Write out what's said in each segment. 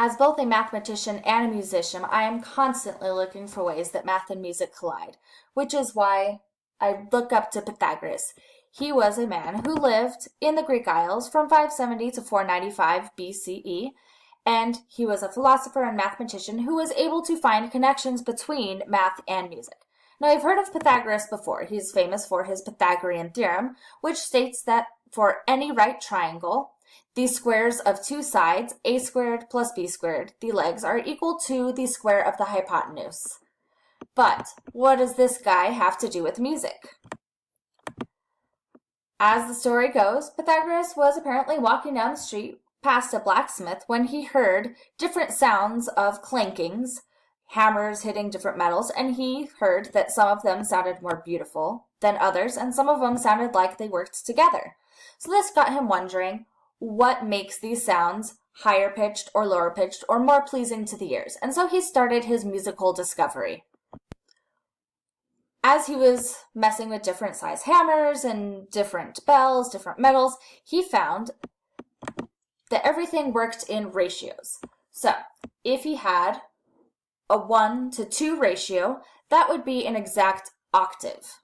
As both a mathematician and a musician, I am constantly looking for ways that math and music collide, which is why I look up to Pythagoras. He was a man who lived in the Greek Isles from 570 to 495 BCE, and he was a philosopher and mathematician who was able to find connections between math and music. Now, you've heard of Pythagoras before. He's famous for his Pythagorean theorem, which states that for any right triangle, the squares of two sides, a squared plus b squared, the legs, are equal to the square of the hypotenuse. But what does this guy have to do with music? As the story goes, Pythagoras was apparently walking down the street past a blacksmith when he heard different sounds of clankings, hammers hitting different metals, and he heard that some of them sounded more beautiful than others, and some of them sounded like they worked together. So this got him wondering, what makes these sounds higher pitched or lower pitched or more pleasing to the ears? And so he started his musical discovery. As he was messing with different size hammers and different bells, different metals, he found that everything worked in ratios. So if he had a 1-to-2 ratio, that would be an exact octave.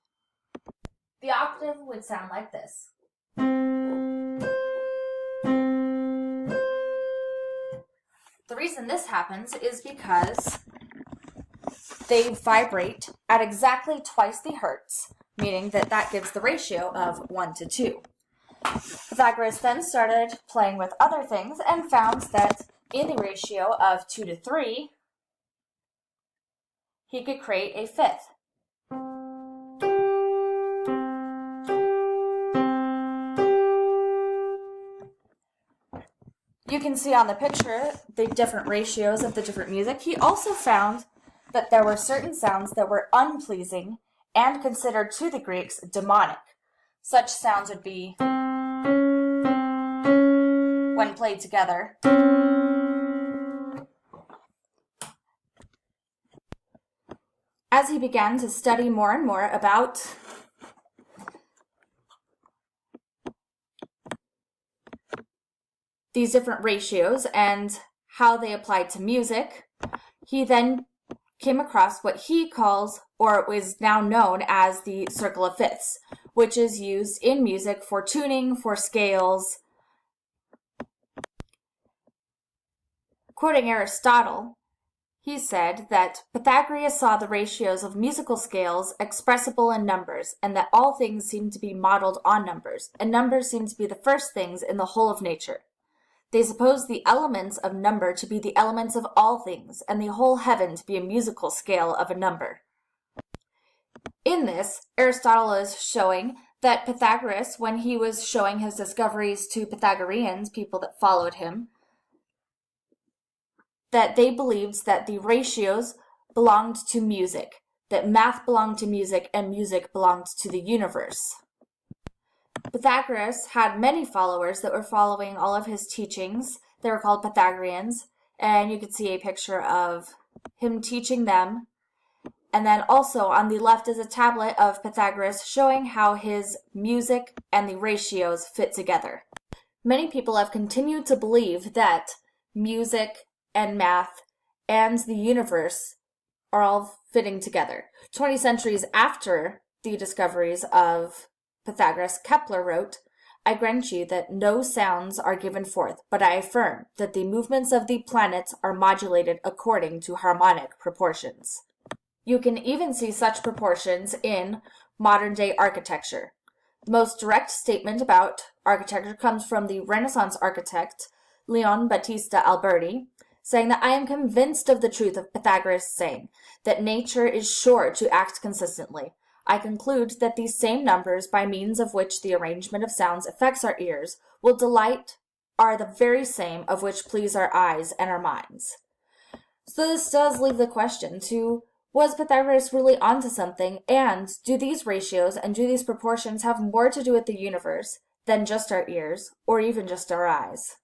The octave would sound like this. The reason this happens is because they vibrate at exactly twice the hertz, meaning that that gives the ratio of 1-to-2. Pythagoras then started playing with other things and found that in the ratio of 2-to-3, he could create a fifth. You can see on the picture the different ratios of the different music. He also found that there were certain sounds that were unpleasing and considered to the Greeks demonic. Such sounds would be, when played together, as he began to study more and more about these different ratios and how they applied to music, he then came across what he calls, or is now known as, the circle of fifths, which is used in music for tuning, for scales. Quoting Aristotle, he said that Pythagoras saw the ratios of musical scales expressible in numbers, and that all things seem to be modeled on numbers, and numbers seem to be the first things in the whole of nature. They suppose the elements of number to be the elements of all things, and the whole heaven to be a musical scale of a number. In this, Aristotle is showing that Pythagoras, when he was showing his discoveries to Pythagoreans, people that followed him, that they believed that the ratios belonged to music, that math belonged to music, and music belonged to the universe. Pythagoras had many followers that were following all of his teachings. They were called Pythagoreans, and you can see a picture of him teaching them. And then also on the left is a tablet of Pythagoras showing how his music and the ratios fit together. Many people have continued to believe that music and math and the universe are all fitting together. 20 centuries after the discoveries of Pythagoras, Kepler wrote, "I grant you that no sounds are given forth, but I affirm that the movements of the planets are modulated according to harmonic proportions." You can even see such proportions in modern-day architecture. The most direct statement about architecture comes from the Renaissance architect Leon Battista Alberti, saying that I am convinced of the truth of Pythagoras' saying that nature is sure to act consistently. I conclude that these same numbers, by means of which the arrangement of sounds affects our ears, will delight are the very same of which please our eyes and our minds. So this does leave the question to, was Pythagoras really onto something, and do these ratios and do these proportions have more to do with the universe than just our ears, or even just our eyes?